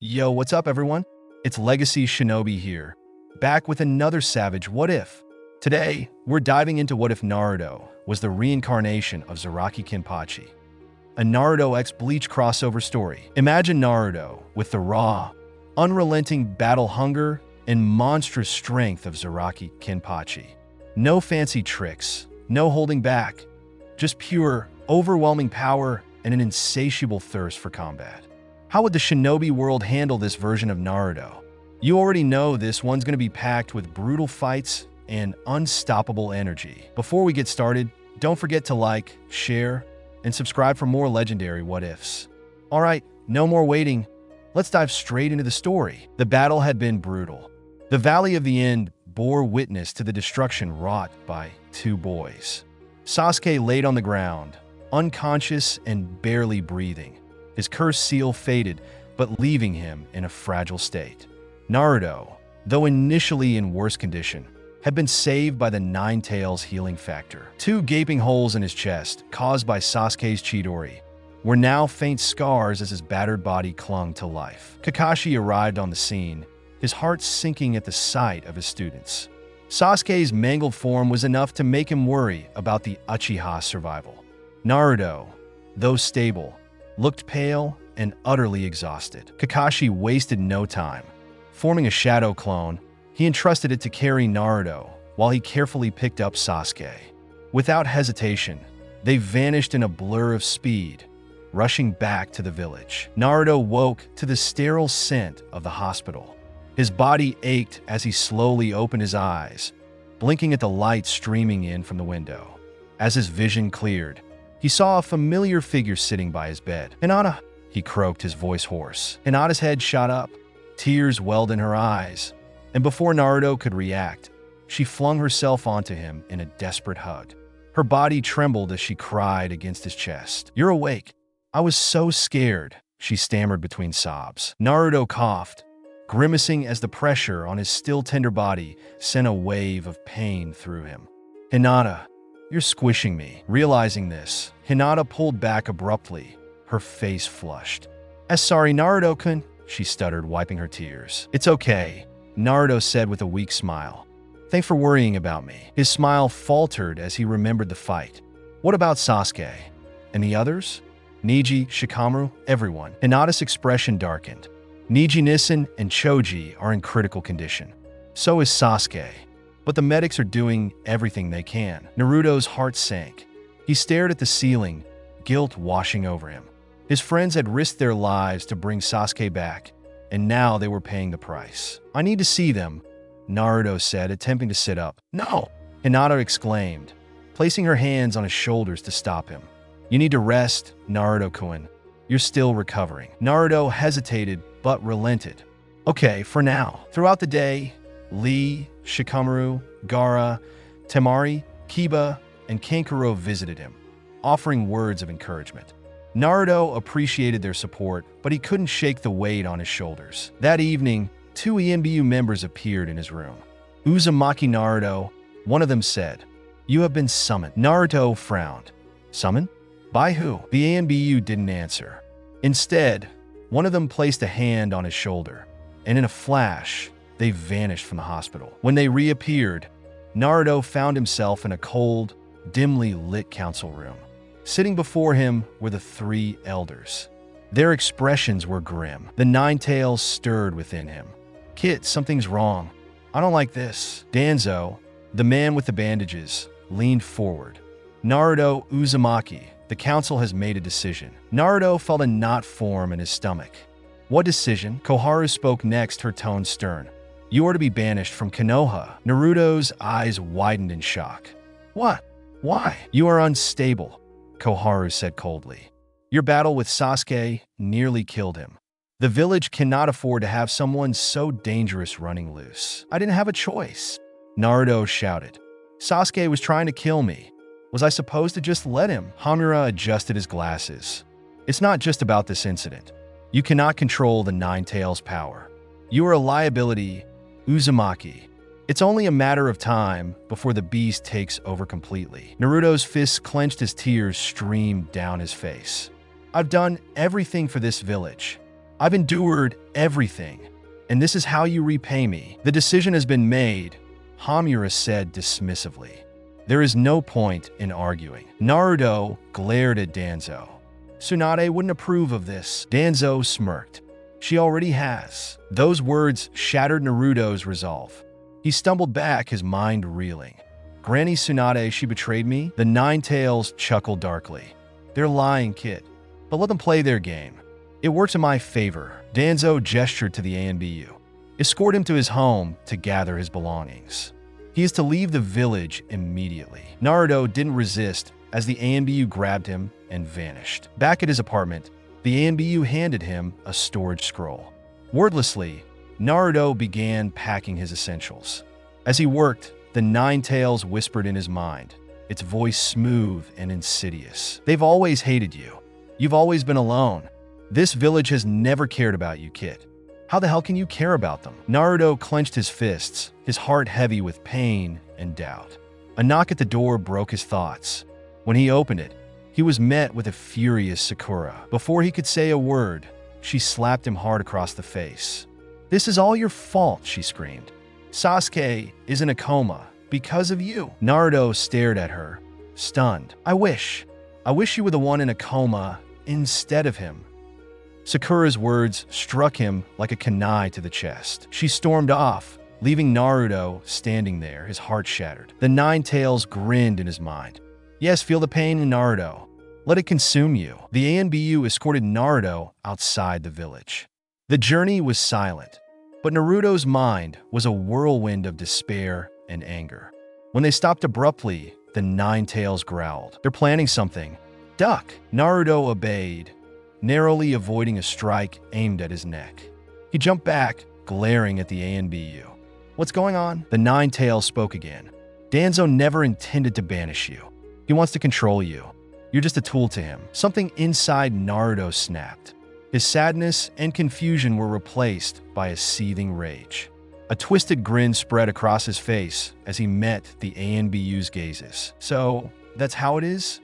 Yo, what's up everyone? It's Legacy Shinobi here, back with another savage what if. Today, we're diving into what if Naruto was the reincarnation of Zaraki Kenpachi, a Naruto x Bleach crossover story. Imagine Naruto with the raw, unrelenting battle hunger and monstrous strength of Zaraki Kenpachi. No fancy tricks, no holding back, just pure, overwhelming power and an insatiable thirst for combat. How would the shinobi world handle this version of Naruto? You already know this one's going to be packed with brutal fights and unstoppable energy. Before we get started, don't forget to like, share, and subscribe for more legendary what-ifs. Alright, no more waiting. Let's dive straight into the story. The battle had been brutal. The Valley of the End bore witness to the destruction wrought by two boys. Sasuke laid on the ground, unconscious and barely breathing. His cursed seal faded, but leaving him in a fragile state. Naruto, though initially in worse condition, had been saved by the Nine Tails healing factor. Two gaping holes in his chest, caused by Sasuke's Chidori, were now faint scars as his battered body clung to life. Kakashi arrived on the scene, his heart sinking at the sight of his students. Sasuke's mangled form was enough to make him worry about the Uchiha's survival. Naruto, though stable, looked pale and utterly exhausted. Kakashi wasted no time. Forming a shadow clone, he entrusted it to carry Naruto while he carefully picked up Sasuke. Without hesitation, they vanished in a blur of speed, rushing back to the village. Naruto woke to the sterile scent of the hospital. His body ached as he slowly opened his eyes, blinking at the light streaming in from the window. As his vision cleared, he saw a familiar figure sitting by his bed. "Hinata," he croaked, his voice hoarse. Hinata's head shot up, tears welled in her eyes, and before Naruto could react, she flung herself onto him in a desperate hug. Her body trembled as she cried against his chest. "You're awake. I was so scared," she stammered between sobs. Naruto coughed, grimacing as the pressure on his still tender body sent a wave of pain through him. "Hinata, you're squishing me." Realizing this, Hinata pulled back abruptly, her face flushed. Sorry, Naruto-kun," she stuttered, wiping her tears. "It's okay," Naruto said with a weak smile. "Thanks for worrying about me." His smile faltered as he remembered the fight. "What about Sasuke? And the others? Neji, Shikamaru, everyone." Hinata's expression darkened. "Neji Nissen and Choji are in critical condition. So is Sasuke. But the medics are doing everything they can." Naruto's heart sank. He stared at the ceiling, guilt washing over him. His friends had risked their lives to bring Sasuke back, and now they were paying the price. "I need to see them," Naruto said, attempting to sit up. "No!" Hinata exclaimed, placing her hands on his shoulders to stop him. "You need to rest, Naruto-kun. You're still recovering." Naruto hesitated, but relented. "Okay, for now." Throughout the day, Lee, Shikamaru, Gaara, Temari, Kiba, and Kankuro visited him, offering words of encouragement. Naruto appreciated their support, but he couldn't shake the weight on his shoulders. That evening, two ENBU members appeared in his room. "Uzumaki Naruto," one of them said. "You have been summoned." Naruto frowned. "Summoned? By who?" The ENBU didn't answer. Instead, one of them placed a hand on his shoulder, and in a flash, they vanished from the hospital. When they reappeared, Naruto found himself in a cold, dimly lit council room. Sitting before him were the three elders. Their expressions were grim. The Nine Tails stirred within him. "Kid, something's wrong. I don't like this." Danzo, the man with the bandages, leaned forward. "Naruto Uzumaki, the council has made a decision." Naruto felt a knot form in his stomach. "What decision?" Koharu spoke next, her tone stern. "You are to be banished from Konoha." Naruto's eyes widened in shock. "What? Why?" "You are unstable," Koharu said coldly. "Your battle with Sasuke nearly killed him. The village cannot afford to have someone so dangerous running loose." "I didn't have a choice," Naruto shouted. "Sasuke was trying to kill me. Was I supposed to just let him?" Hamura adjusted his glasses. "It's not just about this incident. You cannot control the Nine Tails' power. You are a liability, Uzumaki. It's only a matter of time before the beast takes over completely." Naruto's fists clenched as tears streamed down his face. "I've done everything for this village. I've endured everything, and this is how you repay me. The decision has been made, Hamura said dismissively. There is no point in arguing. Naruto glared at Danzo. Tsunade wouldn't approve of this. Danzo smirked. She already has. Those words shattered Naruto's resolve. He stumbled back, his mind reeling. Granny Tsunade, she betrayed me? The Nine-Tails chuckled darkly. They're lying, kid. But let them play their game. It works in my favor. Danzo gestured to the ANBU. Escort him to his home to gather his belongings. He is to leave the village immediately. Naruto didn't resist as the ANBU grabbed him and vanished. Back at his apartment, the ANBU handed him a storage scroll. Wordlessly, Naruto began packing his essentials. As he worked, the Nine-Tails whispered in his mind, its voice smooth and insidious. They've always hated you. You've always been alone. This village has never cared about you, kid. How the hell can you care about them? Naruto clenched his fists, his heart heavy with pain and doubt. A knock at the door broke his thoughts. When he opened it, he was met with a furious Sakura. Before he could say a word, she slapped him hard across the face. This is all your fault, she screamed. Sasuke is in a coma because of you. Naruto stared at her, stunned. I wish you were the one in a coma instead of him. Sakura's words struck him like a kunai to the chest. She stormed off, leaving Naruto standing there, his heart shattered. The Nine-Tails grinned in his mind. Yes, feel the pain in Naruto. Let it consume you. The ANBU escorted Naruto outside the village. The journey was silent, but Naruto's mind was a whirlwind of despair and anger. When they stopped abruptly, the Nine-Tails growled. They're planning something. Duck! Naruto obeyed, narrowly avoiding a strike aimed at his neck. He jumped back, glaring at the ANBU. What's going on? The Nine-Tails spoke again. Danzo never intended to banish you. He wants to control you. You're just a tool to him. Something inside Naruto snapped. His sadness and confusion were replaced by a seething rage. A twisted grin spread across his face as he met the ANBU's gazes. So, that's how it is?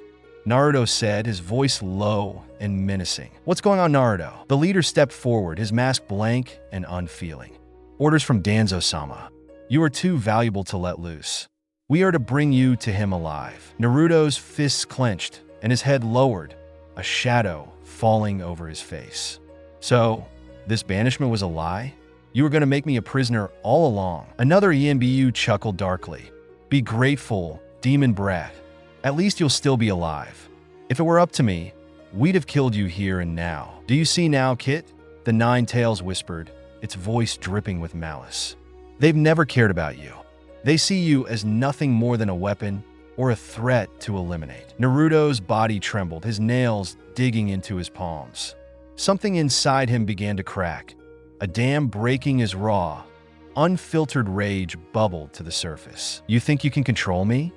Naruto said, his voice low and menacing. What's going on, Naruto? The leader stepped forward, his mask blank and unfeeling. Orders from Danzo-sama. You are too valuable to let loose. We are to bring you to him alive. Naruto's fists clenched and his head lowered, a shadow falling over his face. So, this banishment was a lie? You were going to make me a prisoner all along. Another ENBU chuckled darkly. Be grateful, demon brat. At least you'll still be alive. If it were up to me, we'd have killed you here and now. Do you see now, Kit? The Nine-Tails whispered, its voice dripping with malice. They've never cared about you. They see you as nothing more than a weapon or a threat to eliminate. Naruto's body trembled, his nails digging into his palms. Something inside him began to crack. A dam breaking his raw, unfiltered rage bubbled to the surface. You think you can control me?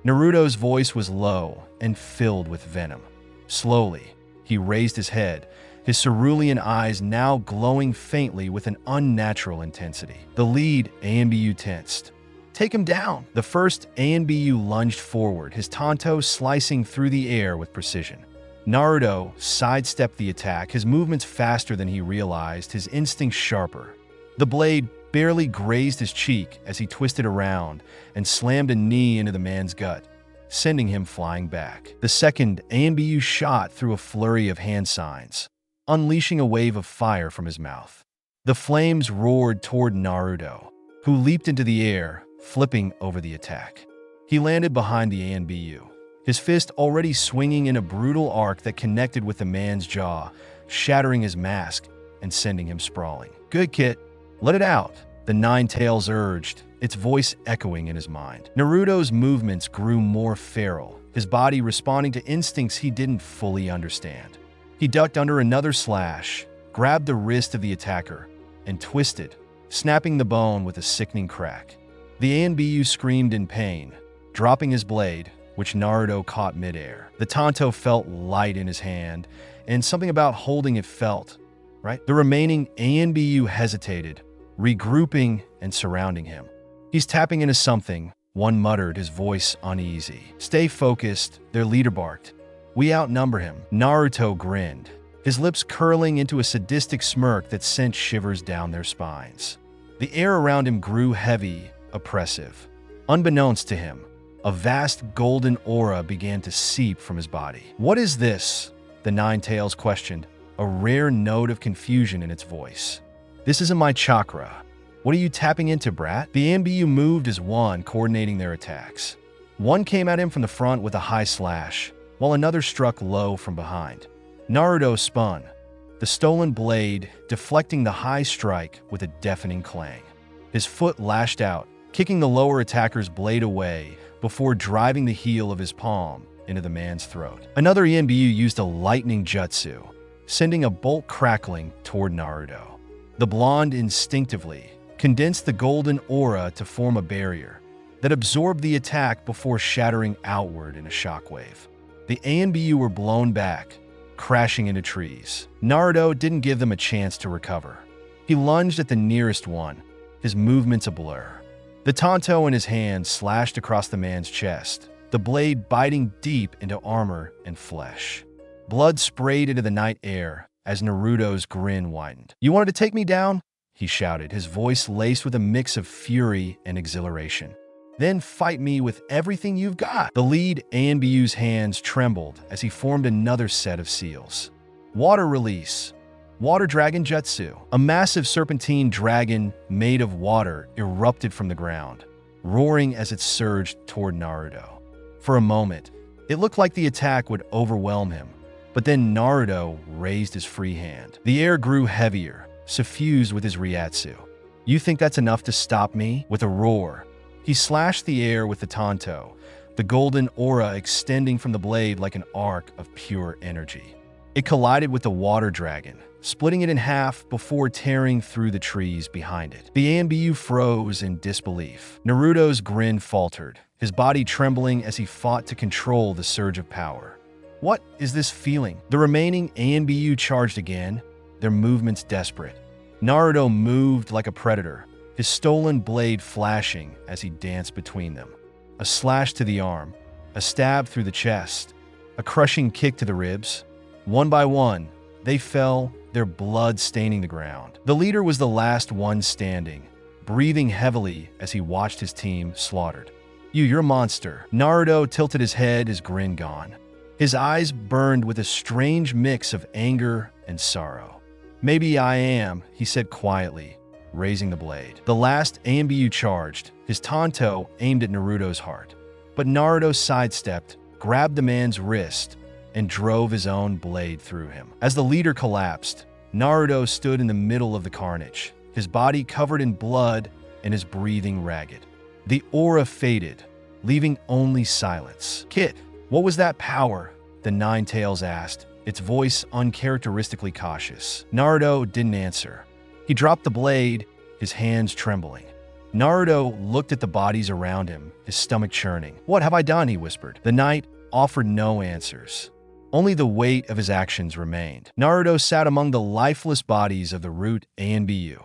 Naruto's voice was low and filled with venom. Slowly, he raised his head, his cerulean eyes now glowing faintly with an unnatural intensity. The lead ANBU tensed. Take him down! The first ANBU lunged forward, his tanto slicing through the air with precision. Naruto sidestepped the attack, his movements faster than he realized, his instincts sharper. The blade barely grazed his cheek as he twisted around and slammed a knee into the man's gut, sending him flying back. The second ANBU shot through a flurry of hand signs, unleashing a wave of fire from his mouth. The flames roared toward Naruto, who leaped into the air, flipping over the attack. He landed behind the ANBU, his fist already swinging in a brutal arc that connected with the man's jaw, shattering his mask and sending him sprawling. Good, Kit. Let it out, the Nine-Tails urged, its voice echoing in his mind. Naruto's movements grew more feral, his body responding to instincts he didn't fully understand. He ducked under another slash, grabbed the wrist of the attacker, and twisted, snapping the bone with a sickening crack. The ANBU screamed in pain, dropping his blade, which Naruto caught midair. The tanto felt light in his hand, and something about holding it felt, right? The remaining ANBU hesitated, regrouping and surrounding him. He's tapping into something, one muttered, his voice uneasy. Stay focused, their leader barked. We outnumber him. Naruto grinned, his lips curling into a sadistic smirk that sent shivers down their spines. The air around him grew heavy, oppressive. Unbeknownst to him, a vast golden aura began to seep from his body. "What is this?" the Nine Tails questioned, a rare note of confusion in its voice. "This isn't my chakra. What are you tapping into, brat?" The ANBU moved as one, coordinating their attacks. One came at him from the front with a high slash, while another struck low from behind. Naruto spun, the stolen blade deflecting the high strike with a deafening clang. His foot lashed out, kicking the lower attacker's blade away before driving the heel of his palm into the man's throat. Another ENBU used a lightning jutsu, sending a bolt crackling toward Naruto. The blonde instinctively condensed the golden aura to form a barrier that absorbed the attack before shattering outward in a shockwave. The ANBU were blown back, crashing into trees. Naruto didn't give them a chance to recover. He lunged at the nearest one, his movements a blur. The tanto in his hand slashed across the man's chest, the blade biting deep into armor and flesh. Blood sprayed into the night air as Naruto's grin widened. "You wanted to take me down?" he shouted, his voice laced with a mix of fury and exhilaration. "Then fight me with everything you've got." The lead ANBU's hands trembled as he formed another set of seals. Water release. Water Dragon Jutsu. A massive serpentine dragon made of water erupted from the ground, roaring as it surged toward Naruto. For a moment, it looked like the attack would overwhelm him, but then Naruto raised his free hand. The air grew heavier, suffused with his Ryatsu. "You think that's enough to stop me?" With a roar, he slashed the air with the tanto, the golden aura extending from the blade like an arc of pure energy. It collided with the water dragon, splitting it in half before tearing through the trees behind it. The ANBU froze in disbelief. Naruto's grin faltered, his body trembling as he fought to control the surge of power. "What is this feeling?" The remaining ANBU charged again, their movements desperate. Naruto moved like a predator, his stolen blade flashing as he danced between them. A slash to the arm, a stab through the chest, a crushing kick to the ribs. One by one, they fell, their blood staining the ground. The leader was the last one standing, breathing heavily as he watched his team slaughtered. You're a monster." Naruto tilted his head, his grin gone. His eyes burned with a strange mix of anger and sorrow. "Maybe I am," he said quietly, raising the blade. The last ANBU charged, his tanto aimed at Naruto's heart. But Naruto sidestepped, grabbed the man's wrist, and drove his own blade through him. As the leader collapsed, Naruto stood in the middle of the carnage, his body covered in blood and his breathing ragged. The aura faded, leaving only silence. "Kid, what was that power?" the Nine Tails asked, its voice uncharacteristically cautious. Naruto didn't answer. He dropped the blade, his hands trembling. Naruto looked at the bodies around him, his stomach churning. "What have I done?" he whispered. The knight offered no answers. Only the weight of his actions remained. Naruto sat among the lifeless bodies of the Root ANBU,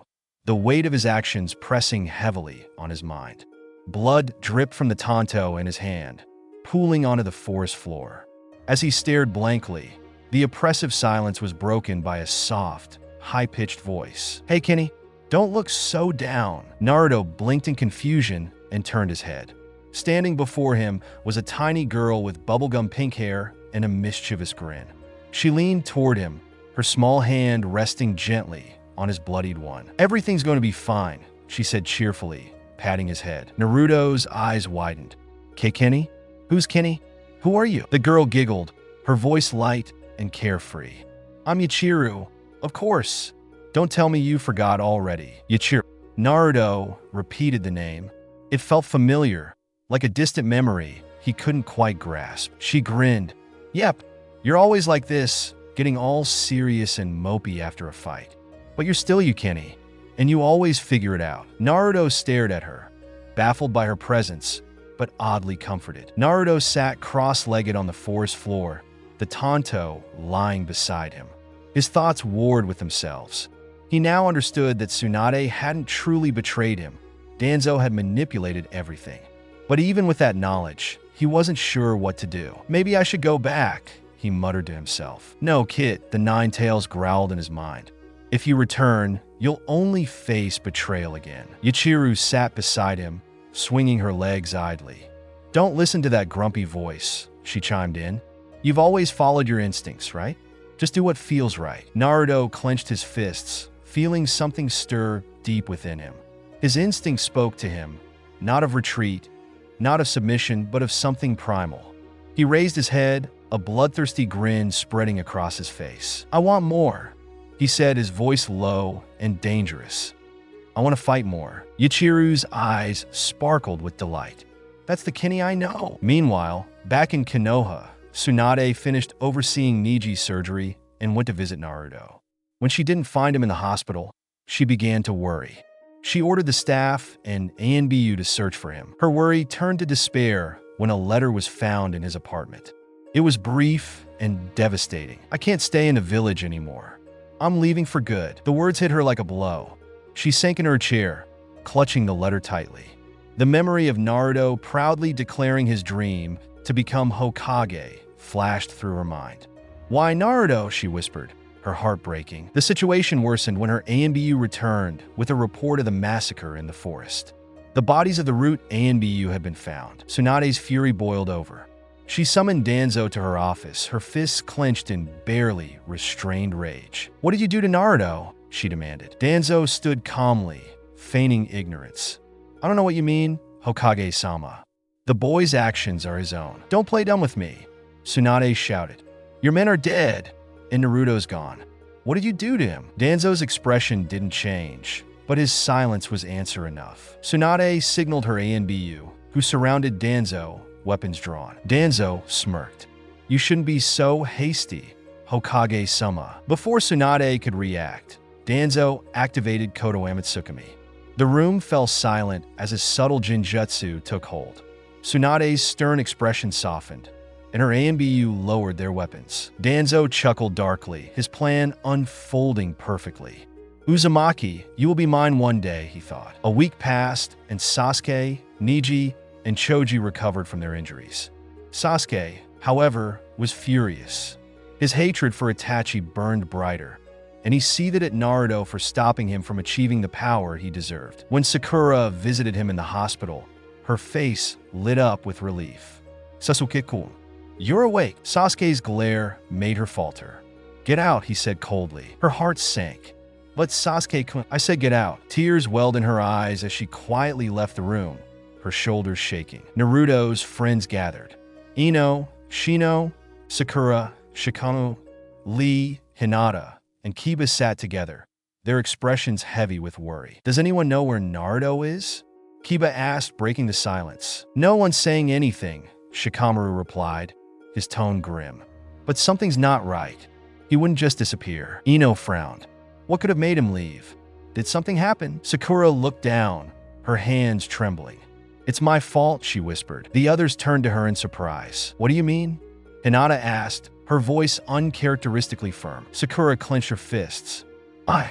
the weight of his actions pressing heavily on his mind. Blood dripped from the tanto in his hand, pooling onto the forest floor. As he stared blankly, the oppressive silence was broken by a soft, high-pitched voice. "Hey, Kenny, don't look so down." Naruto blinked in confusion and turned his head. Standing before him was a tiny girl with bubblegum pink hair and a mischievous grin. She leaned toward him, her small hand resting gently on his bloodied one. "Everything's going to be fine," she said cheerfully, patting his head. Naruto's eyes widened. Kenny? Who's Kenny? Who are you?" The girl giggled, her voice light and carefree. "I'm Yachiru, of course. Don't tell me you forgot already." Yachiru. Naruto repeated the name. It felt familiar, like a distant memory he couldn't quite grasp. She grinned. "Yep, you're always like this, getting all serious and mopey after a fight. But you're still you, Kenny, and you always figure it out." Naruto stared at her, baffled by her presence, but oddly comforted. Naruto sat cross-legged on the forest floor, the tanto lying beside him. His thoughts warred with themselves. He now understood that Tsunade hadn't truly betrayed him. Danzo had manipulated everything. But even with that knowledge, he wasn't sure what to do. "Maybe I should go back," he muttered to himself. No, Kit, the Nine Tails growled in his mind. If you return, you'll only face betrayal again. Yachiru sat beside him, swinging her legs idly. Don't listen to that grumpy voice, she chimed in. You've always followed your instincts, right? Just do what feels right. Naruto clenched his fists, feeling something stir deep within him. His instinct spoke to him, not of retreat, not of submission, but of something primal. He raised his head, a bloodthirsty grin spreading across his face. I want more, he said, his voice low and dangerous. I want to fight more. Yachiru's eyes sparkled with delight. That's the Kenny I know. Meanwhile, back in Konoha, Tsunade finished overseeing Niji's surgery and went to visit Naruto. When she didn't find him in the hospital, she began to worry. She ordered the staff and ANBU to search for him. Her worry turned to despair when a letter was found in his apartment. It was brief and devastating. I can't stay in the village anymore. I'm leaving for good. The words hit her like a blow. She sank in her chair, clutching the letter tightly. The memory of Naruto proudly declaring his dream to become Hokage flashed through her mind. Why Naruto? She whispered, her heart breaking. The situation worsened when her ANBU returned with a report of the massacre in the forest. The bodies of the root ANBU had been found. Tsunade's fury boiled over. She summoned Danzo to her office, her fists clenched in barely restrained rage. What did you do to Naruto? She demanded. Danzo stood calmly, feigning ignorance. I don't know what you mean, Hokage-sama. The boy's actions are his own. Don't play dumb with me, Tsunade shouted. Your men are dead, and Naruto's gone. What did you do to him? Danzo's expression didn't change, but his silence was answer enough. Tsunade signaled her ANBU, who surrounded Danzo, weapons drawn. Danzo smirked. You shouldn't be so hasty, Hokage-sama. Before Tsunade could react, Danzo activated Kodo Amatsukami. The room fell silent as a subtle jinjutsu took hold. Tsunade's stern expression softened, and her ANBU lowered their weapons. Danzo chuckled darkly, his plan unfolding perfectly. Uzumaki, you will be mine one day, he thought. A week passed, and Sasuke, Niji, and Choji recovered from their injuries. Sasuke, however, was furious. His hatred for Itachi burned brighter, and he seethed at Naruto for stopping him from achieving the power he deserved. When Sakura visited him in the hospital, her face lit up with relief. Sasuke-kun, you're awake. Sasuke's glare made her falter. Get out, he said coldly. Her heart sank. But Sasuke-kun, I said get out. Tears welled in her eyes as she quietly left the room, her shoulders shaking. Naruto's friends gathered. Ino, Shino, Sakura, Shikano, Lee, Hinata, and Kiba sat together, their expressions heavy with worry. Does anyone know where Naruto is? Kiba asked, breaking the silence. No one's saying anything, Shikamaru replied, his tone grim. But something's not right. He wouldn't just disappear. Ino frowned. What could have made him leave? Did something happen? Sakura looked down, her hands trembling. It's my fault, she whispered. The others turned to her in surprise. What do you mean? Hinata asked, her voice uncharacteristically firm. Sakura clenched her fists. I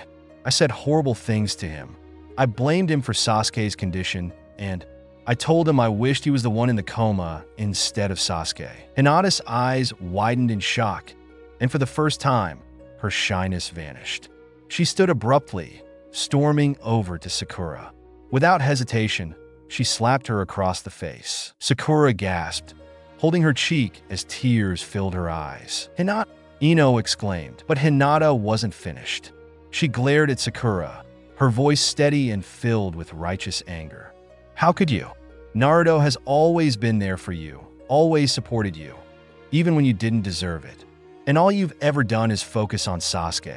said horrible things to him. I blamed him for Sasuke's condition, and I told him I wished he was the one in the coma instead of Sasuke. Hinata's eyes widened in shock, and for the first time, her shyness vanished. She stood abruptly, storming over to Sakura. Without hesitation, she slapped her across the face. Sakura gasped, holding her cheek as tears filled her eyes. Hinata, Ino exclaimed, but Hinata wasn't finished. She glared at Sakura, her voice steady and filled with righteous anger. How could you? Naruto has always been there for you, always supported you, even when you didn't deserve it. And all you've ever done is focus on Sasuke,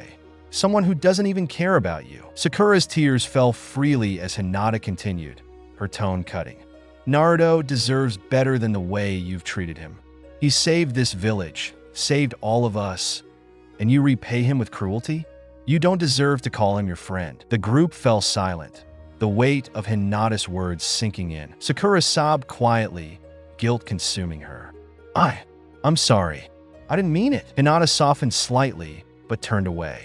someone who doesn't even care about you. Sakura's tears fell freely as Hinata continued, her tone cutting. Naruto deserves better than the way you've treated him. He saved this village, saved all of us, and you repay him with cruelty? You don't deserve to call him your friend. The group fell silent, the weight of Hinata's words sinking in. Sakura sobbed quietly, guilt consuming her. I'm sorry. I didn't mean it. Hinata softened slightly, but turned away.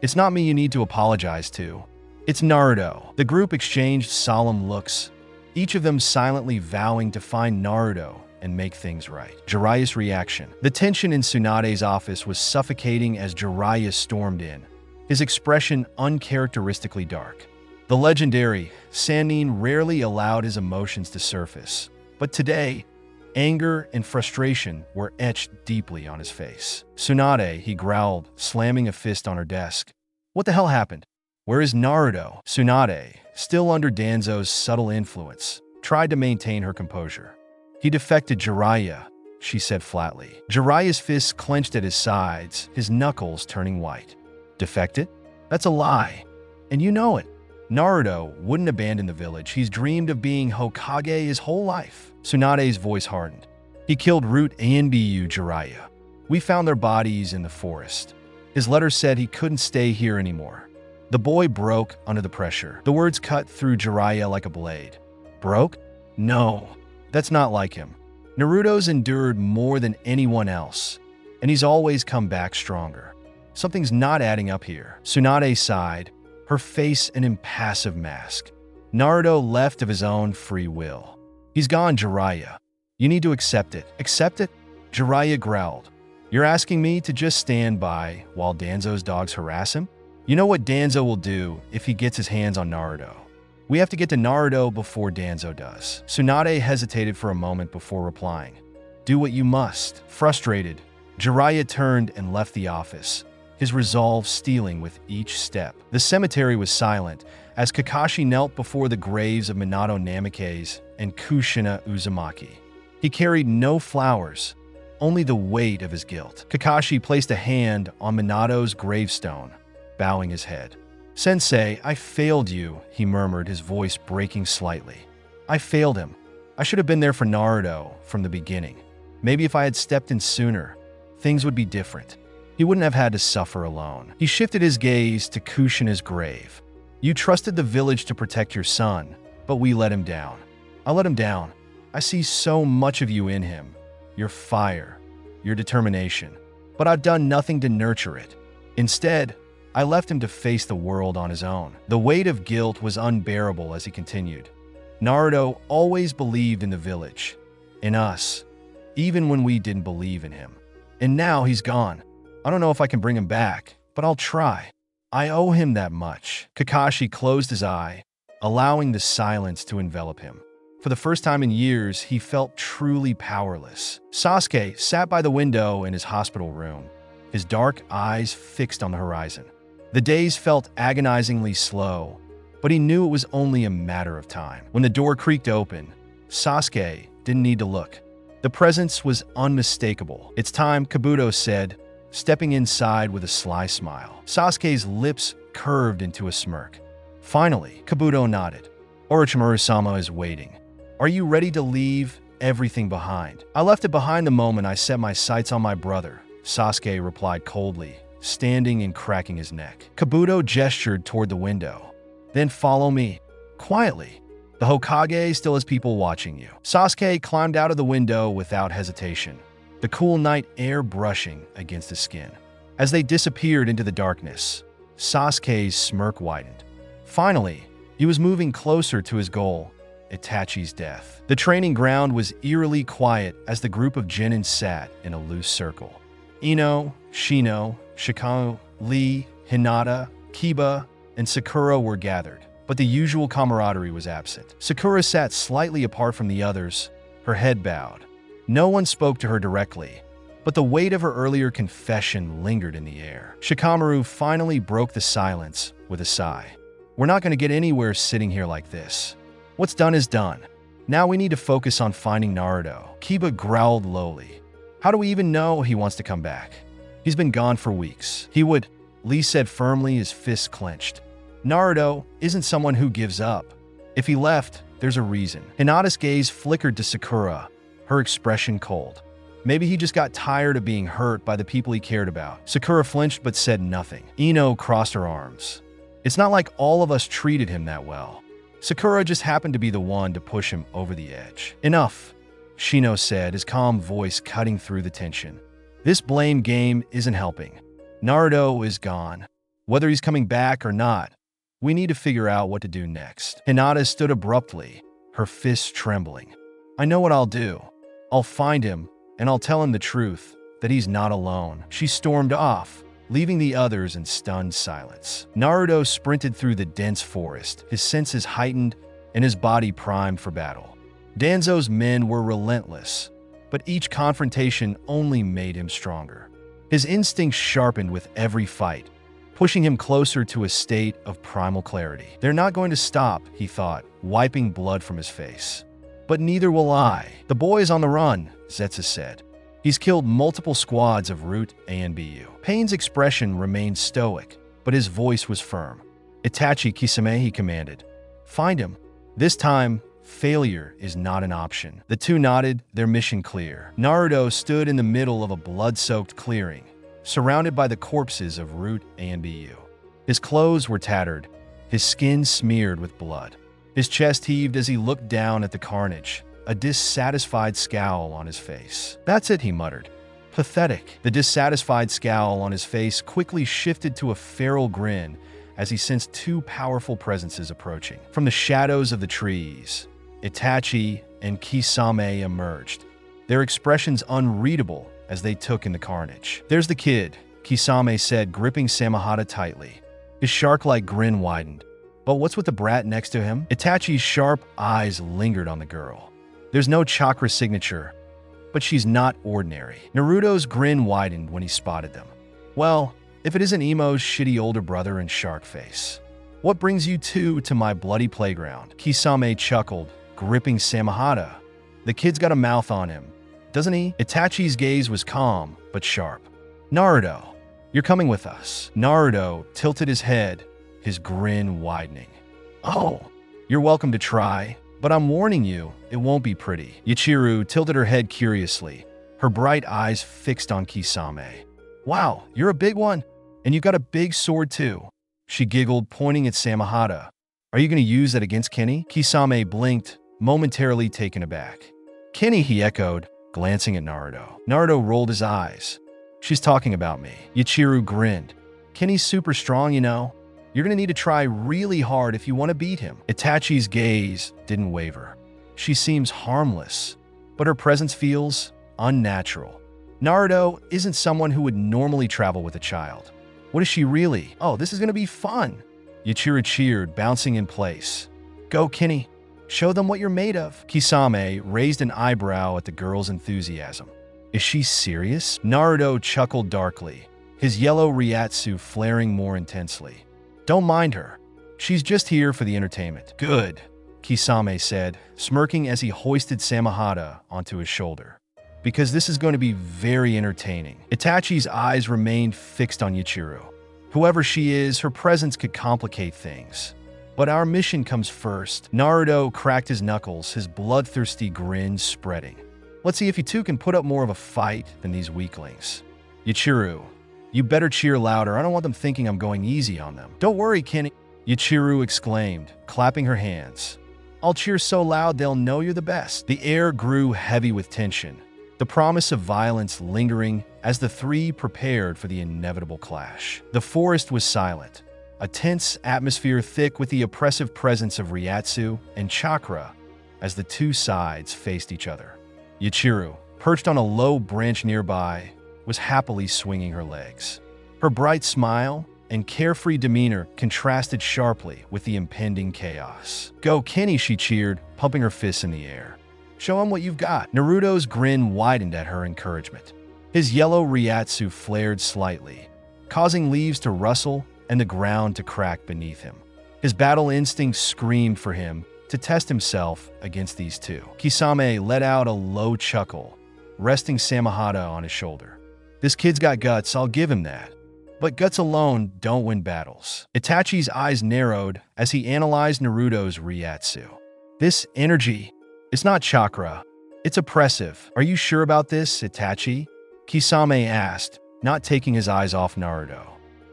It's not me you need to apologize to. It's Naruto. The group exchanged solemn looks, each of them silently vowing to find Naruto and make things right. Jiraiya's reaction. The tension in Tsunade's office was suffocating as Jiraiya stormed in, his expression uncharacteristically dark. The legendary Sannin rarely allowed his emotions to surface, but today, anger and frustration were etched deeply on his face. "Tsunade," he growled, slamming a fist on her desk. "What the hell happened? Where is Naruto?" Tsunade, still under Danzo's subtle influence, tried to maintain her composure. "He defected, Jiraiya," she said flatly. Jiraiya's fists clenched at his sides, his knuckles turning white. "Defected? That's a lie. And you know it. Naruto wouldn't abandon the village. He's dreamed of being Hokage his whole life." Tsunade's voice hardened. "He killed Root and Bu, Jiraiya. We found their bodies in the forest. His letter said he couldn't stay here anymore." The boy broke under the pressure. The words cut through Jiraiya like a blade. "Broke? No, that's not like him. Naruto's endured more than anyone else, and he's always come back stronger. Something's not adding up here." Tsunade sighed, her face an impassive mask. "Naruto left of his own free will. He's gone, Jiraiya. You need to accept it." "Accept it?" Jiraiya growled. "You're asking me to just stand by while Danzo's dogs harass him? You know what Danzo will do if he gets his hands on Naruto. We have to get to Naruto before Danzo does." Tsunade hesitated for a moment before replying. "Do what you must." Frustrated, Jiraiya turned and left the office, his resolve stealing with each step. The cemetery was silent as Kakashi knelt before the graves of Minato Namikaze and Kushina Uzumaki. He carried no flowers, only the weight of his guilt. Kakashi placed a hand on Minato's gravestone, bowing his head. "Sensei, I failed you," he murmured, his voice breaking slightly. "I failed him. I should have been there for Naruto from the beginning. Maybe if I had stepped in sooner, things would be different. He wouldn't have had to suffer alone." He shifted his gaze to Kushina's grave. "You trusted the village to protect your son, but we let him down. I let him down. I see so much of you in him. Your fire, your determination. But I've done nothing to nurture it. Instead, I left him to face the world on his own." The weight of guilt was unbearable as he continued. "Naruto always believed in the village, in us, even when we didn't believe in him. And now he's gone. I don't know if I can bring him back, but I'll try. I owe him that much." Kakashi closed his eye, allowing the silence to envelop him. For the first time in years, he felt truly powerless. Sasuke sat by the window in his hospital room, his dark eyes fixed on the horizon. The days felt agonizingly slow, but he knew it was only a matter of time. When the door creaked open, Sasuke didn't need to look. The presence was unmistakable. "It's time," Kabuto said, stepping inside with a sly smile. Sasuke's lips curved into a smirk. Finally, Kabuto nodded. "Orochimaru-sama is waiting. Are you ready to leave everything behind?" "I left it behind the moment I set my sights on my brother," Sasuke replied coldly, standing and cracking his neck. Kabuto gestured toward the window. "Then follow me. Quietly. The Hokage still has people watching you." Sasuke climbed out of the window without hesitation, the cool night air brushing against his skin. As they disappeared into the darkness, Sasuke's smirk widened. Finally, he was moving closer to his goal, Itachi's death. The training ground was eerily quiet as the group of genin sat in a loose circle. Ino, Shino, Shikano, Lee, Hinata, Kiba, and Sakura were gathered, but the usual camaraderie was absent. Sakura sat slightly apart from the others, her head bowed. No one spoke to her directly, but the weight of her earlier confession lingered in the air. Shikamaru finally broke the silence with a sigh. "We're not going to get anywhere sitting here like this. What's done is done. Now we need to focus on finding Naruto." Kiba growled lowly. "How do we even know he wants to come back? He's been gone for weeks." "He would," Lee said firmly, his fists clenched. "Naruto isn't someone who gives up. If he left, there's a reason." Hinata's gaze flickered to Sakura, her expression cold. "Maybe he just got tired of being hurt by the people he cared about." Sakura flinched but said nothing. Ino crossed her arms. "It's not like all of us treated him that well. Sakura just happened to be the one to push him over the edge." "Enough," Shino said, his calm voice cutting through the tension. "This blame game isn't helping. Naruto is gone. Whether he's coming back or not, we need to figure out what to do next." Hinata stood abruptly, her fists trembling. "I know what I'll do. I'll find him, and I'll tell him the truth, that he's not alone. She stormed off, leaving the others in stunned silence. Naruto sprinted through the dense forest, his senses heightened and his body primed for battle. Danzo's men were relentless, but each confrontation only made him stronger. His instincts sharpened with every fight, pushing him closer to a state of primal clarity. They're not going to stop, he thought, wiping blood from his face. But neither will I. The boy is on the run, Zetsu said. He's killed multiple squads of Root A and BU. Pain's expression remained stoic, but his voice was firm. Itachi Kisame, he commanded. Find him. This time, failure is not an option. The two nodded, their mission clear. Naruto stood in the middle of a blood-soaked clearing, surrounded by the corpses of Root A and BU. His clothes were tattered, his skin smeared with blood. His chest heaved as he looked down at the carnage, a dissatisfied scowl on his face. That's it, he muttered. Pathetic. The dissatisfied scowl on his face quickly shifted to a feral grin as he sensed two powerful presences approaching. From the shadows of the trees, Itachi and Kisame emerged, their expressions unreadable as they took in the carnage. There's the kid, Kisame said, gripping Samahata tightly. His shark-like grin widened. But what's with the brat next to him? Itachi's sharp eyes lingered on the girl. There's no chakra signature, but she's not ordinary. Naruto's grin widened when he spotted them. Well, if it isn't Emo's shitty older brother and shark face. What brings you two to my bloody playground? Kisame chuckled, gripping Samahata. The kid's got a mouth on him, doesn't he? Itachi's gaze was calm, but sharp. Naruto, you're coming with us. Naruto tilted his head, his grin widening. Oh, you're welcome to try. But I'm warning you, it won't be pretty. Yachiru tilted her head curiously, her bright eyes fixed on Kisame. Wow, you're a big one, and you got a big sword too. She giggled, pointing at Samahata. Are you going to use that against Kenny? Kisame blinked, momentarily taken aback. Kenny, he echoed, glancing at Naruto. Naruto rolled his eyes. She's talking about me. Yachiru grinned. Kenny's super strong, you know. You're going to need to try really hard if you want to beat him. Itachi's gaze didn't waver. She seems harmless, but her presence feels unnatural. Naruto isn't someone who would normally travel with a child. What is she really? Oh, this is going to be fun. Yachiru cheered, bouncing in place. Go, Kenny. Show them what you're made of. Kisame raised an eyebrow at the girl's enthusiasm. Is she serious? Naruto chuckled darkly, his yellow Ryatsu flaring more intensely. Don't mind her. She's just here for the entertainment. Good, Kisame said, smirking as he hoisted Samahata onto his shoulder. Because this is going to be very entertaining. Itachi's eyes remained fixed on Yachiru. Whoever she is, her presence could complicate things. But our mission comes first. Naruto cracked his knuckles, his bloodthirsty grin spreading. Let's see if you two can put up more of a fight than these weaklings. Yachiru, you better cheer louder. I don't want them thinking I'm going easy on them. Don't worry, Kenny, Yachiru exclaimed, clapping her hands. I'll cheer so loud they'll know you're the best. The air grew heavy with tension, the promise of violence lingering as the three prepared for the inevitable clash. The forest was silent, a tense atmosphere thick with the oppressive presence of Ryatsu and chakra as the two sides faced each other. Yachiru, perched on a low branch nearby, was happily swinging her legs. Her bright smile and carefree demeanor contrasted sharply with the impending chaos. Go, Kenny, she cheered, pumping her fists in the air. Show him what you've got. Naruto's grin widened at her encouragement. His yellow Ryatsu flared slightly, causing leaves to rustle and the ground to crack beneath him. His battle instinct screamed for him to test himself against these two. Kisame let out a low chuckle, resting Samahata on his shoulder. This kid's got guts, I'll give him that. But guts alone don't win battles. Itachi's eyes narrowed as he analyzed Naruto's Ryatsu. This energy, it's not chakra, it's oppressive. Are you sure about this, Itachi? Kisame asked, not taking his eyes off Naruto.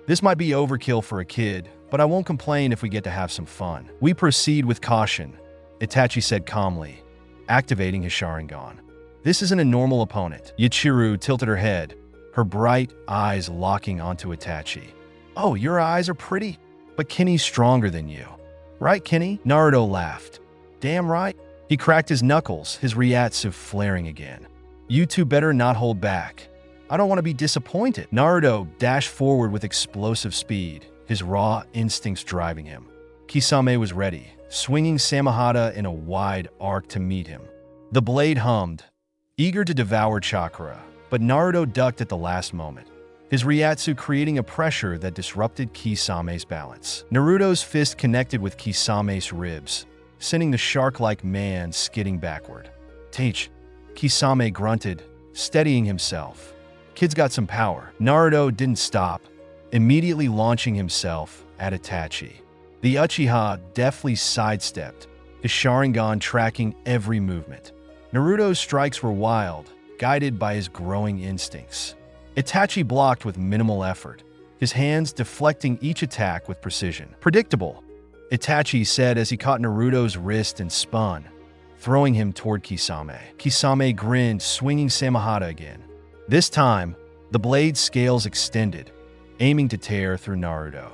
This might be overkill for a kid, but I won't complain if we get to have some fun. We proceed with caution, Itachi said calmly, activating his Sharingan. This isn't a normal opponent. Yachiru tilted her head, her bright eyes locking onto Itachi. Oh, your eyes are pretty, but Kenny's stronger than you. Right, Kenny? Naruto laughed. Damn right. He cracked his knuckles, his Ryatsu flaring again. "You two better not hold back. I don't want to be disappointed." Naruto dashed forward with explosive speed, his raw instincts driving him. Kisame was ready, swinging Samehada in a wide arc to meet him. The blade hummed, eager to devour chakra, but Naruto ducked at the last moment, his Ryatsu creating a pressure that disrupted Kisame's balance. Naruto's fist connected with Kisame's ribs, sending the shark-like man skidding backward. "Teach," Kisame grunted, steadying himself. "Kid's got some power." Naruto didn't stop, immediately launching himself at Itachi. The Uchiha deftly sidestepped, his Sharingan tracking every movement. Naruto's strikes were wild, guided by his growing instincts. Itachi blocked with minimal effort, his hands deflecting each attack with precision. "Predictable," Itachi said as he caught Naruto's wrist and spun, throwing him toward Kisame. Kisame grinned, swinging Samehada again. This time, the blade's scales extended, aiming to tear through Naruto.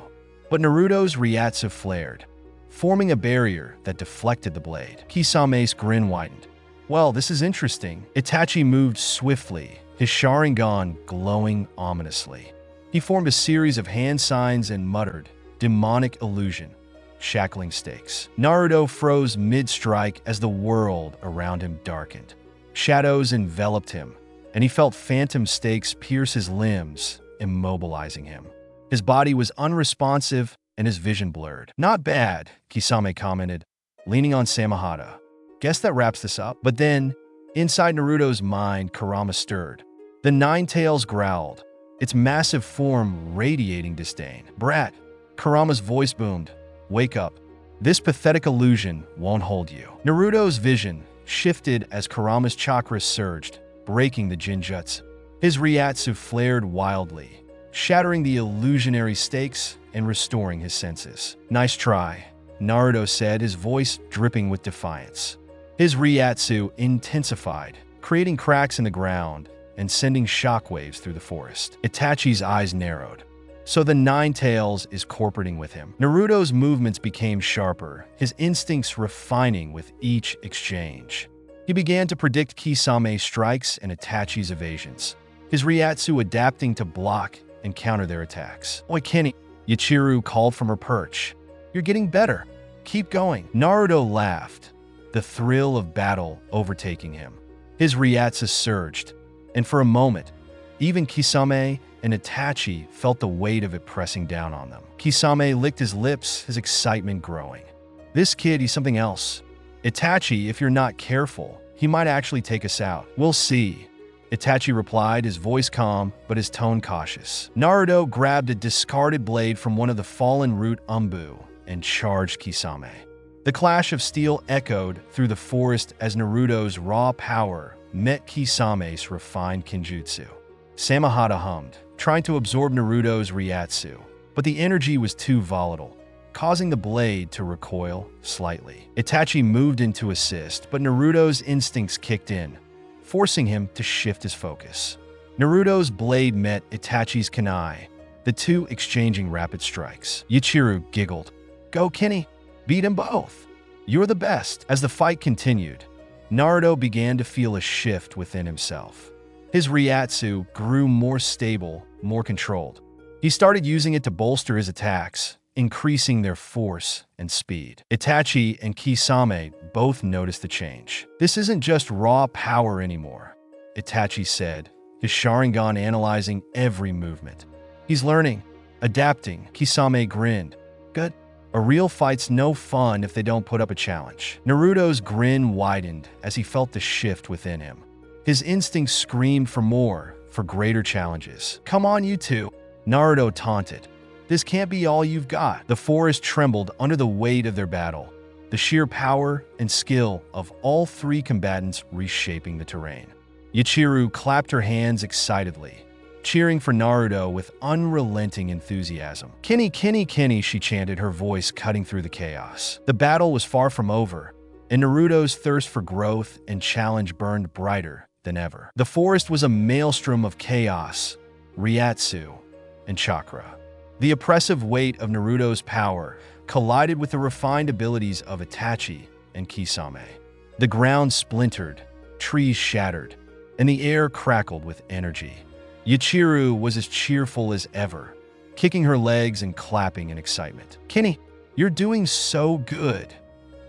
But Naruto's Ryatsu flared, forming a barrier that deflected the blade. Kisame's grin widened. "Well, this is interesting." Itachi moved swiftly, his Sharingan glowing ominously. He formed a series of hand signs and muttered, "Demonic illusion, shackling stakes." Naruto froze mid-strike as the world around him darkened. Shadows enveloped him, and he felt phantom stakes pierce his limbs, immobilizing him. His body was unresponsive and his vision blurred. "Not bad," Kisame commented, leaning on Samehada. "Guess that wraps this up." But then, inside Naruto's mind, Kurama stirred. The Nine Tails growled, its massive form radiating disdain. "Brat," Kurama's voice boomed. "Wake up. This pathetic illusion won't hold you." Naruto's vision shifted as Kurama's chakra surged, breaking the Jinjutsu. His Ryatsu flared wildly, shattering the illusionary stakes and restoring his senses. "Nice try," Naruto said, his voice dripping with defiance. His Ryatsu intensified, creating cracks in the ground and sending shockwaves through the forest. Itachi's eyes narrowed. So the Nine Tails is cooperating with him. Naruto's movements became sharper, his instincts refining with each exchange. He began to predict Kisame's strikes and Itachi's evasions, his Ryatsu adapting to block and counter their attacks. "Oi, Kenny," Yachiru called from her perch. "You're getting better. Keep going." Naruto laughed, the thrill of battle overtaking him. His Ryatsu surged, and for a moment, even Kisame and Itachi felt the weight of it pressing down on them. Kisame licked his lips, his excitement growing. "This kid, he's something else. Itachi, if you're not careful, he might actually take us out." "We'll see," Itachi replied, his voice calm, but his tone cautious. Naruto grabbed a discarded blade from one of the fallen root umbu and charged Kisame. The clash of steel echoed through the forest as Naruto's raw power met Kisame's refined kenjutsu. Samehada hummed, trying to absorb Naruto's Ryatsu, but the energy was too volatile, causing the blade to recoil slightly. Itachi moved in to assist, but Naruto's instincts kicked in, forcing him to shift his focus. Naruto's blade met Itachi's kunai, the two exchanging rapid strikes. Yachiru giggled. "Go, Kenny. Beat them both. You're the best." As the fight continued, Naruto began to feel a shift within himself. His Ryatsu grew more stable, more controlled. He started using it to bolster his attacks, increasing their force and speed. Itachi and Kisame both noticed the change. "This isn't just raw power anymore," Itachi said, his Sharingan analyzing every movement. "He's learning, adapting." Kisame grinned. "Good. A real fight's no fun if they don't put up a challenge." Naruto's grin widened as he felt the shift within him. His instincts screamed for more, for greater challenges. "Come on, you two," Naruto taunted. "This can't be all you've got." The forest trembled under the weight of their battle, the sheer power and skill of all three combatants reshaping the terrain. Yachiru clapped her hands excitedly, cheering for Naruto with unrelenting enthusiasm. "Kenny, Kenny, Kenny," she chanted, her voice cutting through the chaos. The battle was far from over, and Naruto's thirst for growth and challenge burned brighter than ever. The forest was a maelstrom of chaos, Ryatsu, and chakra. The oppressive weight of Naruto's power collided with the refined abilities of Itachi and Kisame. The ground splintered, trees shattered, and the air crackled with energy. Yachiru was as cheerful as ever, kicking her legs and clapping in excitement. "Kenny, you're doing so good,"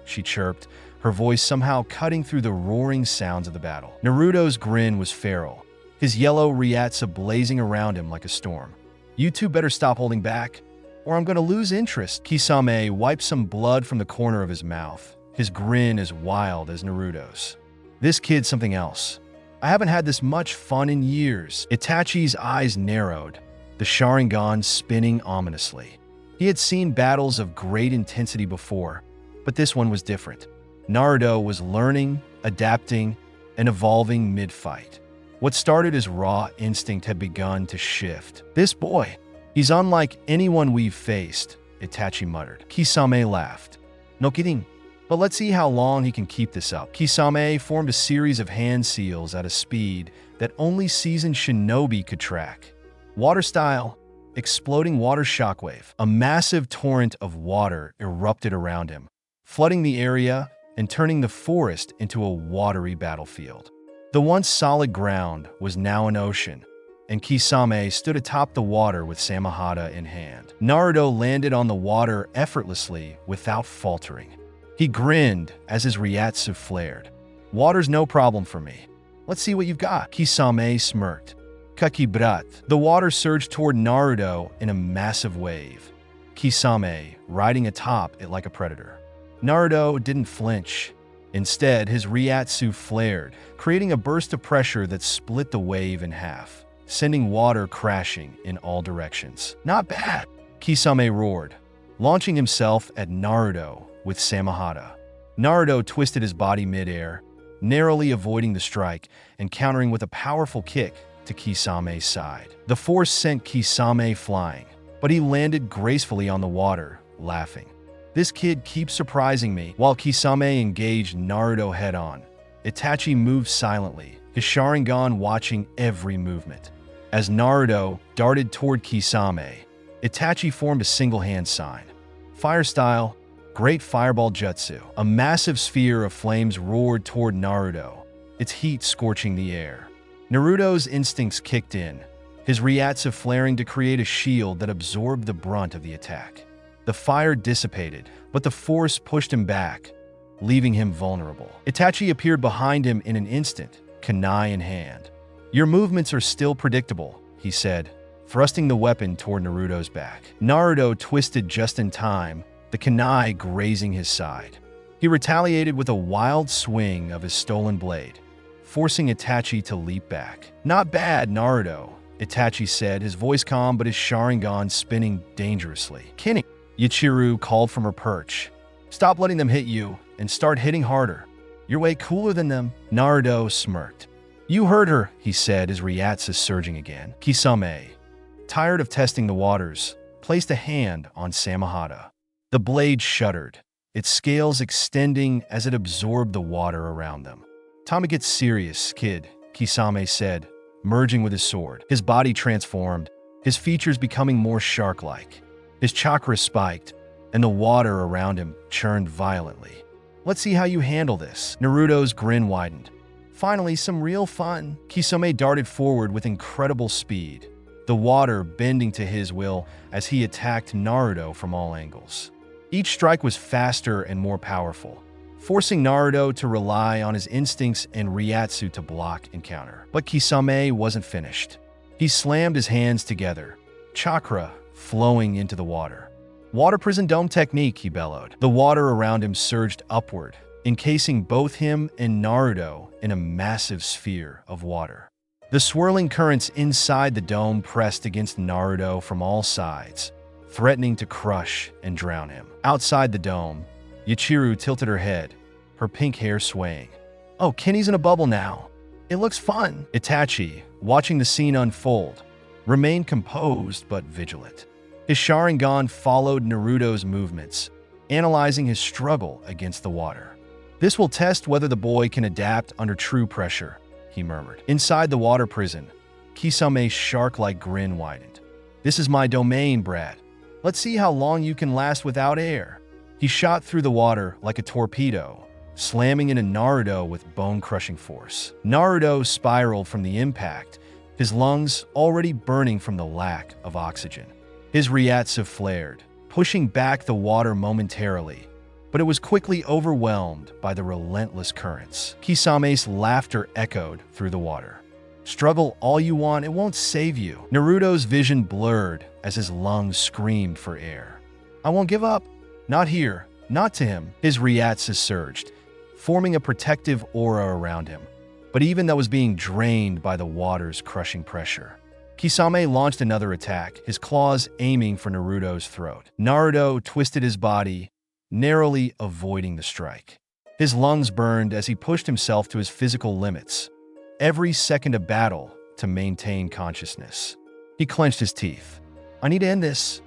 she chirped, her voice somehow cutting through the roaring sounds of the battle. Naruto's grin was feral, his yellow Ryatsu blazing around him like a storm. "You two better stop holding back, or I'm going to lose interest." Kisame wiped some blood from the corner of his mouth, his grin as wild as Naruto's. "This kid's something else. I haven't had this much fun in years." Itachi's eyes narrowed, the Sharingan spinning ominously. He had seen battles of great intensity before, but this one was different. Naruto was learning, adapting, and evolving mid-fight. What started as raw instinct had begun to shift. "This boy, he's unlike anyone we've faced," Itachi muttered. Kisame laughed. "No kidding. But let's see how long he can keep this up." Kisame formed a series of hand seals at a speed that only seasoned shinobi could track. Water style, exploding water shockwave. A massive torrent of water erupted around him, flooding the area and turning the forest into a watery battlefield. The once solid ground was now an ocean, and Kisame stood atop the water with Samahata in hand. Naruto landed on the water effortlessly without faltering. He grinned as his Ryatsu flared. "Water's no problem for me. Let's see what you've got." Kisame smirked. "Kakibrat." The water surged toward Naruto in a massive wave, Kisame riding atop it like a predator. Naruto didn't flinch. Instead, his Ryatsu flared, creating a burst of pressure that split the wave in half, sending water crashing in all directions. "Not bad," Kisame roared, launching himself at Naruto with Samahata. Naruto twisted his body mid-air, narrowly avoiding the strike and countering with a powerful kick to Kisame's side. The force sent Kisame flying, but he landed gracefully on the water, laughing. "This kid keeps surprising me." While Kisame engaged Naruto head-on, Itachi moved silently, his Sharingan watching every movement. As Naruto darted toward Kisame, Itachi formed a single-hand sign. Fire style, Great Fireball Jutsu. A massive sphere of flames roared toward Naruto, its heat scorching the air. Naruto's instincts kicked in, his Ryatsu flaring to create a shield that absorbed the brunt of the attack. The fire dissipated, but the force pushed him back, leaving him vulnerable. Itachi appeared behind him in an instant, kunai in hand. "Your movements are still predictable," he said, thrusting the weapon toward Naruto's back. Naruto twisted just in time, the kunai grazing his side. He retaliated with a wild swing of his stolen blade, forcing Itachi to leap back. "Not bad, Naruto," Itachi said, his voice calm but his Sharingan spinning dangerously. "Kenny," Yachiru called from her perch. "Stop letting them hit you and start hitting harder. You're way cooler than them." Naruto smirked. "You heard her," he said, his Ryatsu surging again. Kisame, tired of testing the waters, placed a hand on Samahata. The blade shuddered, its scales extending as it absorbed the water around them. "Time to get serious, kid," Kisame said, merging with his sword. His body transformed, his features becoming more shark-like. His chakra spiked, and the water around him churned violently. "Let's see how you handle this." Naruto's grin widened. "Finally, some real fun." Kisame darted forward with incredible speed, the water bending to his will as he attacked Naruto from all angles. Each strike was faster and more powerful, forcing Naruto to rely on his instincts and Ryatsu to block and counter. But Kisame wasn't finished. He slammed his hands together, chakra flowing into the water. "Water prison dome technique," he bellowed. The water around him surged upward, encasing both him and Naruto in a massive sphere of water. The swirling currents inside the dome pressed against Naruto from all sides, threatening to crush and drown him. Outside the dome, Yachiru tilted her head, her pink hair swaying. "Oh, Kenny's in a bubble now. It looks fun." Itachi, watching the scene unfold, remained composed but vigilant. His Sharingan followed Naruto's movements, analyzing his struggle against the water. "This will test whether the boy can adapt under true pressure," he murmured. Inside the water prison, Kisame's shark-like grin widened. "This is my domain, Brad. Let's see how long you can last without air." He shot through the water like a torpedo, slamming into Naruto with bone-crushing force. Naruto spiraled from the impact, his lungs already burning from the lack of oxygen. His Ryatsu flared, pushing back the water momentarily, but it was quickly overwhelmed by the relentless currents. Kisame's laughter echoed through the water. Struggle all you want, it won't save you. Naruto's vision blurred as his lungs screamed for air. I won't give up. Not here. Not to him. His Ryatsu surged, forming a protective aura around him, but even that was being drained by the water's crushing pressure. Kisame launched another attack, his claws aiming for Naruto's throat. Naruto twisted his body, narrowly avoiding the strike. His lungs burned as he pushed himself to his physical limits, every second a battle to maintain consciousness. He clenched his teeth. I need to end this.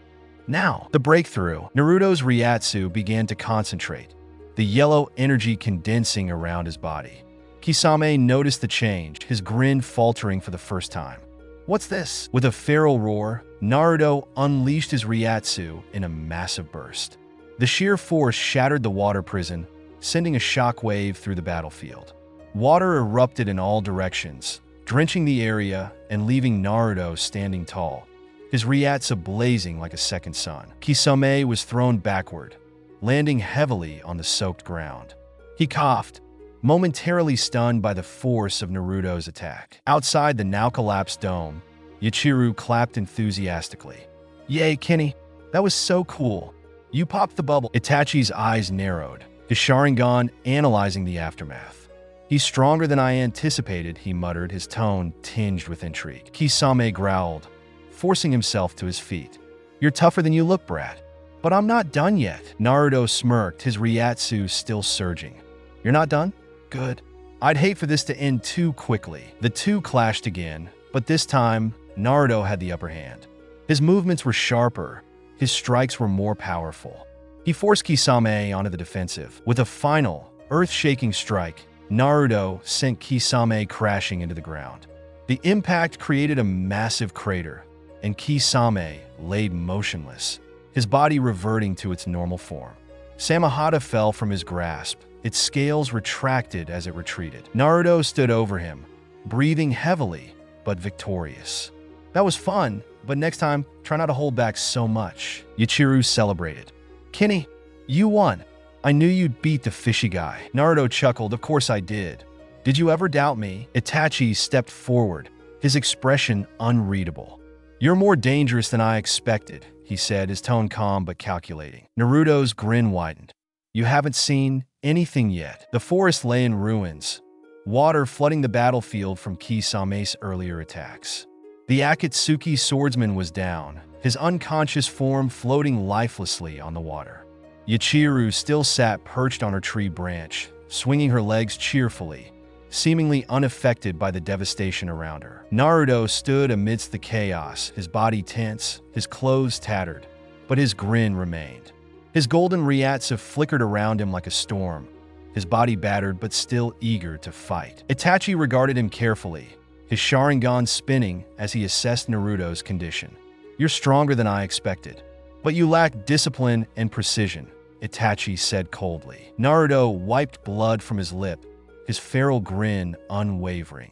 Now. The breakthrough. Naruto's Ryatsu began to concentrate, the yellow energy condensing around his body. Kisame noticed the change, his grin faltering for the first time. What's this? With a feral roar, Naruto unleashed his Ryatsu in a massive burst. The sheer force shattered the water prison, sending a shockwave through the battlefield. Water erupted in all directions, drenching the area and leaving Naruto standing tall, his Ryatsu blazing like a second sun. Kisame was thrown backward, landing heavily on the soaked ground. He coughed, momentarily stunned by the force of Naruto's attack. Outside the now-collapsed dome, Yachiru clapped enthusiastically. Yay, Kenny! That was so cool! You popped the bubble. Itachi's eyes narrowed, his Sharingan analyzing the aftermath. He's stronger than I anticipated, he muttered, his tone tinged with intrigue. Kisame growled, forcing himself to his feet. You're tougher than you look, brat. But I'm not done yet. Naruto smirked, his Ryatsu still surging. You're not done? Good. I'd hate for this to end too quickly. The two clashed again, but this time, Naruto had the upper hand. His movements were sharper, his strikes were more powerful. He forced Kisame onto the defensive. With a final, earth-shaking strike, Naruto sent Kisame crashing into the ground. The impact created a massive crater, and Kisame laid motionless, his body reverting to its normal form. Samahata fell from his grasp, its scales retracted as it retreated. Naruto stood over him, breathing heavily, but victorious. That was fun, but next time, try not to hold back so much. Yachiru celebrated. Kenny, you won. I knew you'd beat the fishy guy. Naruto chuckled. Of course I did. Did you ever doubt me? Itachi stepped forward, his expression unreadable. You're more dangerous than I expected, he said, his tone calm but calculating. Naruto's grin widened. You haven't seen anything yet. The forest lay in ruins, water flooding the battlefield from Kisame's earlier attacks. The Akatsuki swordsman was down, his unconscious form floating lifelessly on the water. Yachiru still sat perched on her tree branch, swinging her legs cheerfully, seemingly unaffected by the devastation around her. Naruto stood amidst the chaos, his body tense, his clothes tattered, but his grin remained. His golden Ryatsu flickered around him like a storm, his body battered but still eager to fight. Itachi regarded him carefully, his Sharingan spinning as he assessed Naruto's condition. You're stronger than I expected, but you lack discipline and precision, Itachi said coldly. Naruto wiped blood from his lip, his feral grin unwavering.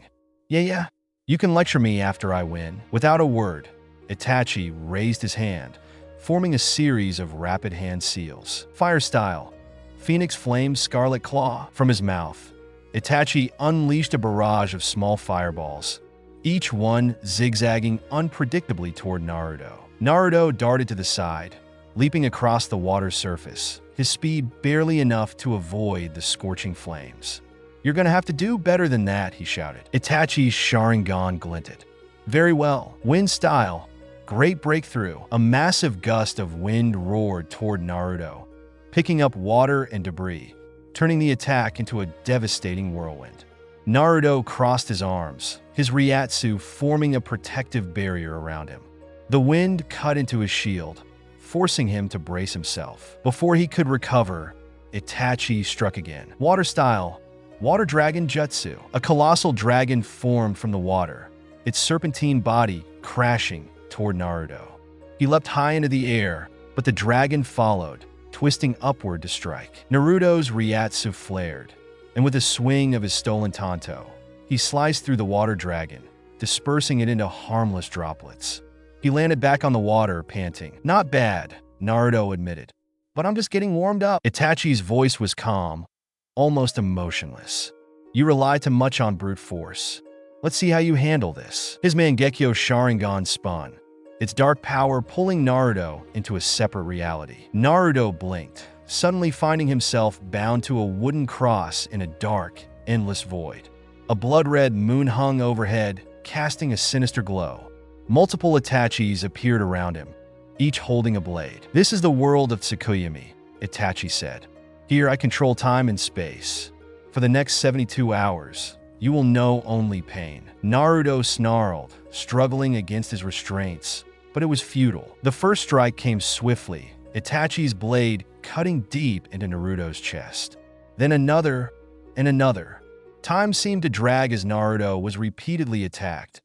Yeah, you can lecture me after I win. Without a word, Itachi raised his hand, forming a series of rapid hand seals. Fire style, Phoenix Flame Scarlet Claw. From his mouth, Itachi unleashed a barrage of small fireballs, each one zigzagging unpredictably toward Naruto. Naruto darted to the side, leaping across the water's surface, his speed barely enough to avoid the scorching flames. You're gonna have to do better than that, he shouted. Itachi's Sharingan glinted. Very well. Wind style. Great breakthrough. A massive gust of wind roared toward Naruto, picking up water and debris, turning the attack into a devastating whirlwind. Naruto crossed his arms, his Ryatsu forming a protective barrier around him. The wind cut into his shield, forcing him to brace himself. Before he could recover, Itachi struck again. Water style, Water Dragon Jutsu. A colossal dragon formed from the water, its serpentine body crashing toward Naruto. He leapt high into the air, but the dragon followed, twisting upward to strike. Naruto's Ryatsu flared, and with a swing of his stolen Tanto, he sliced through the water dragon, dispersing it into harmless droplets. He landed back on the water, panting. "Not bad," Naruto admitted, "but I'm just getting warmed up." Itachi's voice was calm, almost emotionless. "You rely too much on brute force. Let's see how you handle this." His Mangekyo Sharingan spun, its dark power pulling Naruto into a separate reality. Naruto blinked, suddenly finding himself bound to a wooden cross in a dark, endless void. A blood-red moon hung overhead, casting a sinister glow. Multiple Itachis appeared around him, each holding a blade. "This is the world of Tsukuyomi," Itachi said. "Here I control time and space. For the next 72 hours, you will know only pain." Naruto snarled, struggling against his restraints, but it was futile. The first strike came swiftly, Itachi's blade cutting deep into Naruto's chest. Then another, and another. Time seemed to drag as Naruto was repeatedly attacked,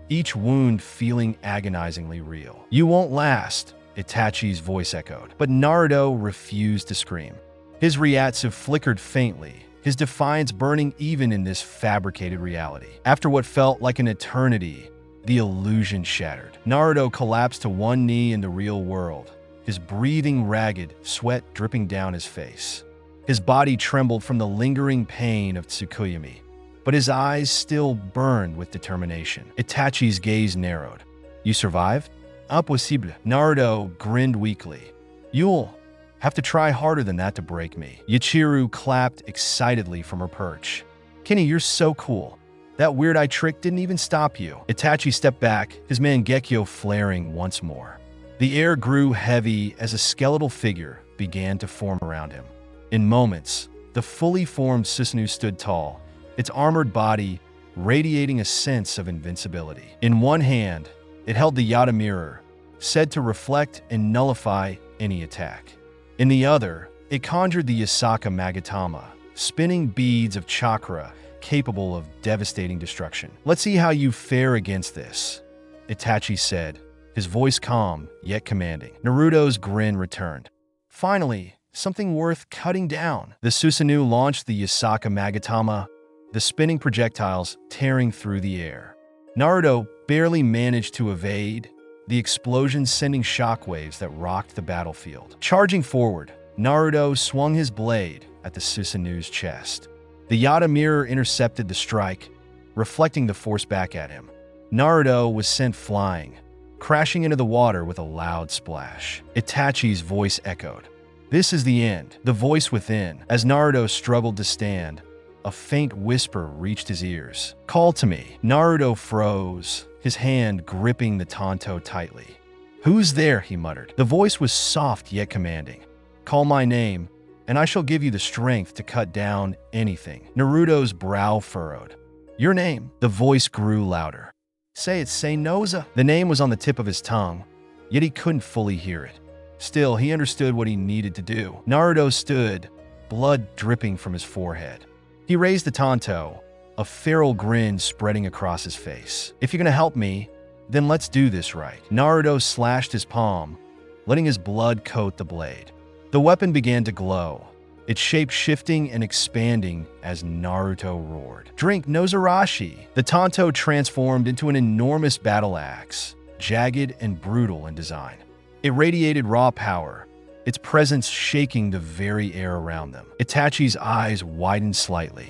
each wound feeling agonizingly real. "You won't last," Itachi's voice echoed. But Naruto refused to scream. His Ryatsu flickered faintly, his defiance burning even in this fabricated reality. After what felt like an eternity, the illusion shattered. Naruto collapsed to one knee in the real world, his breathing ragged, sweat dripping down his face. His body trembled from the lingering pain of Tsukuyomi, but his eyes still burned with determination. Itachi's gaze narrowed. "You survived? Impossible." Naruto grinned weakly. "You'll have to try harder than that to break me." Yachiru clapped excitedly from her perch. "Kenny, you're so cool. That weird eye trick didn't even stop you." Itachi stepped back, his Mangekyo flaring once more. The air grew heavy as a skeletal figure began to form around him. In moments, the fully formed Susanoo stood tall, its armored body radiating a sense of invincibility. In one hand, it held the Yata mirror, said to reflect and nullify any attack. In the other, it conjured the Yasaka Magatama, spinning beads of chakra capable of devastating destruction. "Let's see how you fare against this," Itachi said, his voice calm yet commanding. Naruto's grin returned. "Finally, something worth cutting down." The Susanoo launched the Yasaka Magatama, the spinning projectiles tearing through the air. Naruto barely managed to evade, the explosion sending shockwaves that rocked the battlefield. Charging forward, Naruto swung his blade at the Susanoo's chest. The Yata mirror intercepted the strike, reflecting the force back at him. Naruto was sent flying, crashing into the water with a loud splash. Itachi's voice echoed. "This is the end." The voice within, as Naruto struggled to stand, a faint whisper reached his ears. "Call to me." Naruto froze, his hand gripping the Tanto tightly. "Who's there?" he muttered. The voice was soft yet commanding. "Call my name, and I shall give you the strength to cut down anything." Naruto's brow furrowed. "Your name?" The voice grew louder. "Say it, Seinoza." The name was on the tip of his tongue, yet he couldn't fully hear it. Still, he understood what he needed to do. Naruto stood, blood dripping from his forehead. He raised the Tanto, a feral grin spreading across his face. "If you're gonna help me, then let's do this right." Naruto slashed his palm, letting his blood coat the blade. The weapon began to glow, its shape shifting and expanding as Naruto roared. "Drink Nozarashi!" The Tanto transformed into an enormous battle axe, jagged and brutal in design. It radiated raw power, its presence shaking the very air around them. Itachi's eyes widened slightly.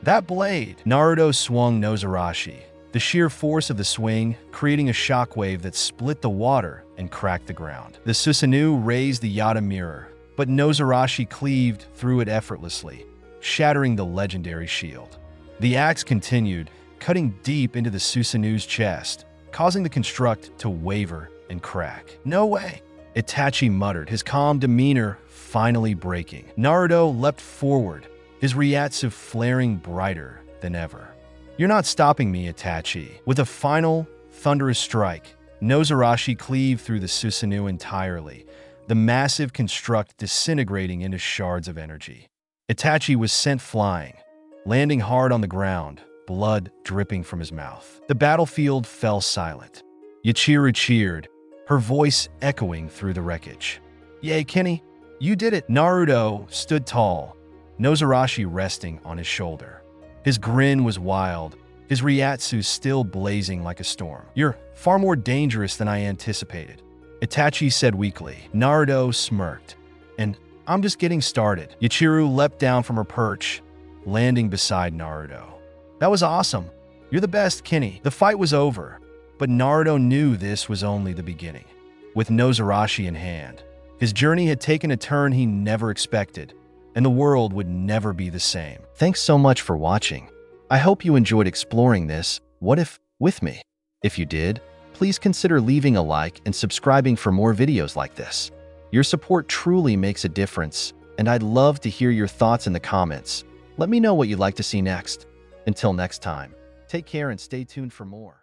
"That blade!" Naruto swung Nozarashi, the sheer force of the swing creating a shockwave that split the water and cracked the ground. The Susanoo raised the Yata mirror, but Nozarashi cleaved through it effortlessly, shattering the legendary shield. The axe continued, cutting deep into the Susanoo's chest, causing the construct to waver and crack. "No way!" Itachi muttered, his calm demeanor finally breaking. Naruto leapt forward, his Ryatsu flaring brighter than ever. "You're not stopping me, Itachi." With a final, thunderous strike, Nozarashi cleaved through the Susanoo entirely, the massive construct disintegrating into shards of energy. Itachi was sent flying, landing hard on the ground, blood dripping from his mouth. The battlefield fell silent. Yachiru cheered, her voice echoing through the wreckage. "Yay, Kenny! You did it. Naruto stood tall, Nozarashi resting on his shoulder. His grin was wild, his Ryatsu still blazing like a storm. You're far more dangerous than I anticipated, Itachi said weakly. Naruto smirked. And I'm just getting started. Yachiru leapt down from her perch, landing beside Naruto. That was awesome. You're the best, Kinney. The fight was over, but Naruto knew this was only the beginning. With Nozarashi in hand, his journey had taken a turn he never expected, and the world would never be the same. Thanks so much for watching. I hope you enjoyed exploring this what if with me. If you did, please consider leaving a like and subscribing for more videos like this. Your support truly makes a difference, and I'd love to hear your thoughts in the comments. Let me know what you'd like to see next. Until next time, take care and stay tuned for more.